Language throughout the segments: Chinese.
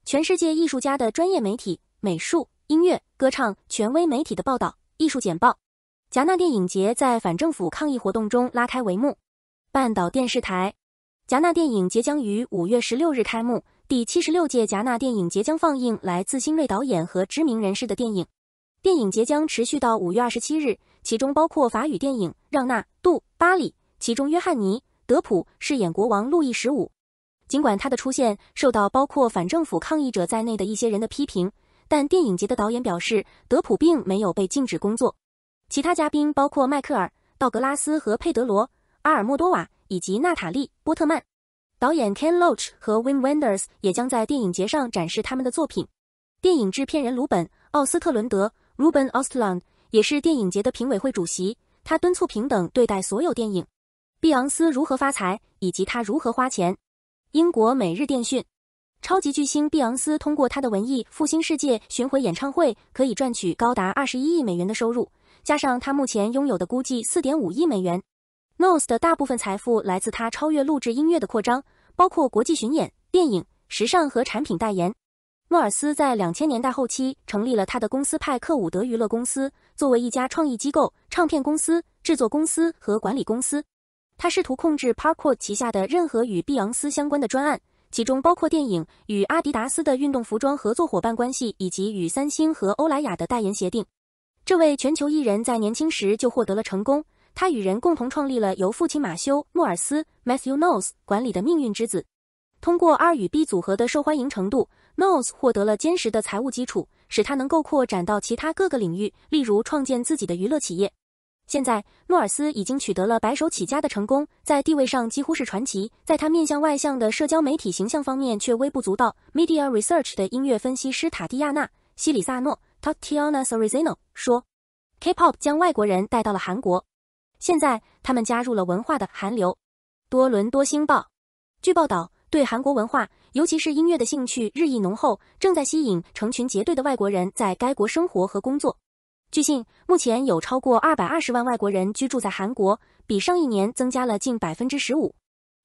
全世界艺术家的专业媒体、美术、音乐、歌唱、权威媒体的报道、艺术简报。戛纳电影节在反政府抗议活动中拉开帷幕。半岛电视台。戛纳电影节将于5月16日开幕，第76届戛纳电影节将放映来自新锐导演和知名人士的电影。电影节将持续到5月27日，其中包括法语电影《让·杜·巴里》，其中约翰尼·德普饰演国王路易15。尽管他的出现受到包括反政府抗议者在内的一些人的批评，但电影节的导演表示，德普并没有被禁止工作。其他嘉宾包括迈克尔·道格拉斯和佩德罗·阿尔莫多瓦以及娜塔莉·波特曼。导演 Ken Loach 和 Wim Wenders 也将在电影节上展示他们的作品。电影制片人鲁本·奥斯特伦德 Ruben Östlund 也是电影节的评委会主席，他敦促平等对待所有电影。碧昂斯如何发财，以及他如何花钱。英国每日电讯。超级巨星碧昂斯通过他的文艺复兴世界巡回演唱会可以赚取高达21亿美元的收入，加上他目前拥有的估计 4.5 亿美元。Knowles 的大部分财富来自他超越录制音乐的扩张，包括国际巡演、电影、时尚和产品代言。诺尔斯在2000年代后期成立了他的公司派克伍德娱乐公司，作为一家创意机构、唱片公司、制作公司和管理公司。他试图控制 Parkwood 旗下的任何与碧昂斯相关的专案，其中包括电影、与阿迪达斯的运动服装合作伙伴关系以及与三星和欧莱雅的代言协定。这位全球艺人在年轻时就获得了成功，他与人共同创立了由父亲马修·诺尔斯 Matthew Knowles 管理的命运之子。通过 R 与 B 组合的受欢迎程度， Knowles 获得了坚实的财务基础，使他能够扩展到其他各个领域，例如创建自己的娱乐企业。现在，诺尔斯已经取得了白手起家的成功，在地位上几乎是传奇，在他面向外向的社交媒体形象方面却微不足道。Media Research 的音乐分析师塔蒂亚娜·西里萨诺 Tatiana Ceresino 说 ，K-pop 将外国人带到了韩国，现在他们加入了文化的韩流。多伦多星报。据报道，对韩国文化，尤其是音乐的兴趣日益浓厚，正在吸引成群结队的外国人在该国生活和工作。据悉，目前有超过220万外国人居住在韩国，比上一年增加了近 15%。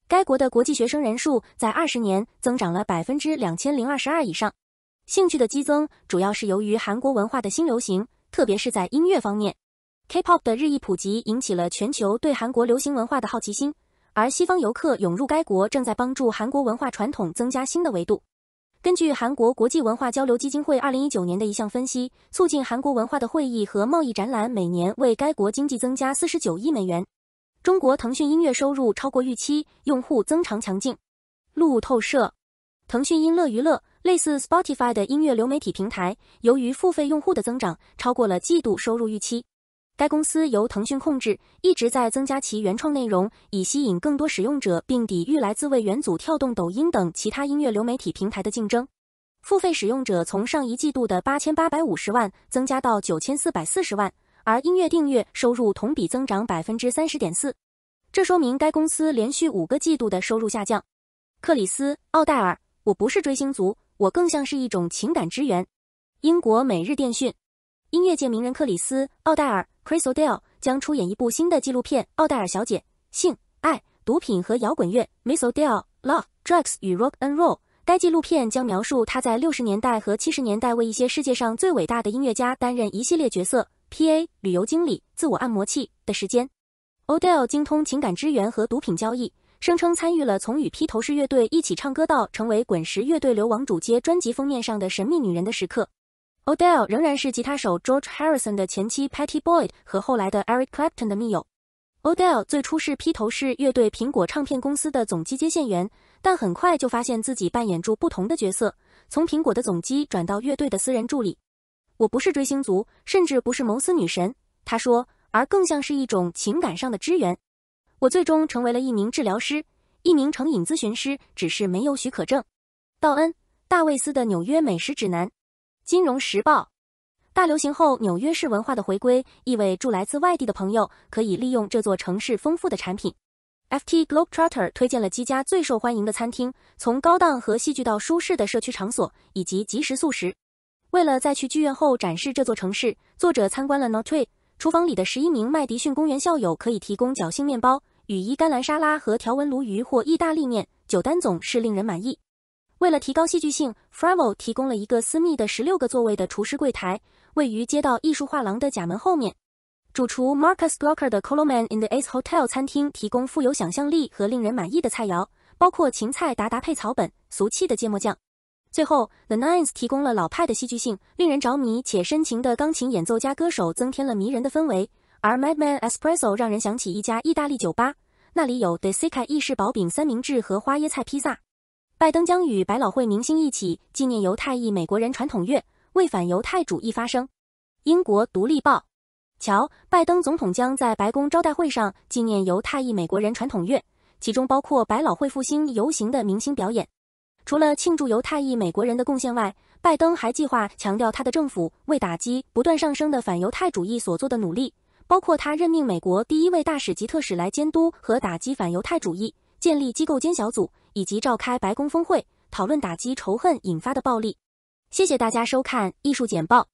该国的国际学生人数在20年增长了 2022% 以上。兴趣的激增主要是由于韩国文化的新流行，特别是在音乐方面。K-pop 的日益普及引起了全球对韩国流行文化的好奇心，而西方游客涌入该国正在帮助韩国文化传统增加新的维度。根据韩国国际文化交流基金会2019年的一项分析，促进韩国文化的会议和贸易展览每年为该国经济增加49亿美元。中国腾讯音乐收入超过预期，用户增长强劲。路透社。腾讯音乐娱乐类似 Spotify 的音乐流媒体平台，由于付费用户的增长超过了季度收入预期。该公司由腾讯控制，一直在增加其原创内容，以吸引更多使用者，并抵御来自为元祖、跳动、抖音等其他音乐流媒体平台的竞争。付费使用者从上一季度的8850万增加到9440万，而音乐订阅收入同比增长 30.4%。这说明该公司连续5个季度的收入下降。克里斯·奥黛尔，我不是追星族，我更像是一种情感支援。英国每日电讯。音乐界名人克里斯·奥黛尔 Chris O'Dell 将出演一部新的纪录片《奥黛尔小姐：性、爱、毒品和摇滚乐 Miss O'Dell, Love, Drugs 与 Rock and Roll》。该纪录片将描述她在60年代和70年代为一些世界上最伟大的音乐家担任一系列角色 PA、旅游经理、自我按摩器的时间。O'Dell 精通情感支援和毒品交易，声称参与了从与披头士乐队一起唱歌到成为滚石乐队流亡主街专辑封面上的神秘女人的时刻。O'Dell 仍然是吉他手 George Harrison 的前妻 Patty Boyd 和后来的 Eric Clapton 的密友。O'Dell 最初是披头士乐队苹果唱片公司的总机接线员，但很快就发现自己扮演出不同的角色，从苹果的总机转到乐队的私人助理。我不是追星族，甚至不是谋私女神，他说，而更像是一种情感上的支援。我最终成为了一名治疗师，一名成瘾咨询师，只是没有许可证。道恩·大卫斯的纽约美食指南。金融时报。大流行后，纽约市文化的回归意味住来自外地的朋友可以利用这座城市丰富的产品。FT Globetrotter 推荐了几家最受欢迎的餐厅，从高档和戏剧到舒适的社区场所以及即食素食。为了在去剧院后展示这座城市，作者参观了 Notre， 厨房里的11名麦迪逊公园校友可以提供侥幸面包、羽衣甘蓝沙拉和条纹鲈鱼或意大利面，酒单总是令人满意。为了提高戏剧性 ，Frevo 提供了一个私密的16个座位的厨师柜台，位于街道艺术画廊的甲门后面。主厨 Marcus Glocker 的 Coleman in the Ace Hotel 餐厅提供富有想象力和令人满意的菜肴，包括芹菜达达配草本、俗气的芥末酱。最后 ，The Nines 提供了老派的戏剧性，令人着迷且深情的钢琴演奏家歌手增添了迷人的氛围。而 Madman Espresso 让人想起一家意大利酒吧，那里有 The Sica 意式薄饼三明治和花椰菜披萨。拜登将与百老汇明星一起纪念犹太裔美国人传统月，为反犹太主义发声。英国独立报。瞧，拜登总统将在白宫招待会上纪念犹太裔美国人传统月，其中包括百老汇复兴游行的明星表演。除了庆祝犹太裔美国人的贡献外，拜登还计划强调他的政府为打击不断上升的反犹太主义所做的努力，包括他任命美国第1位大使及特使来监督和打击反犹太主义，建立机构间小组，以及召开白宫峰会，讨论打击仇恨引发的暴力。谢谢大家收看艺术简报。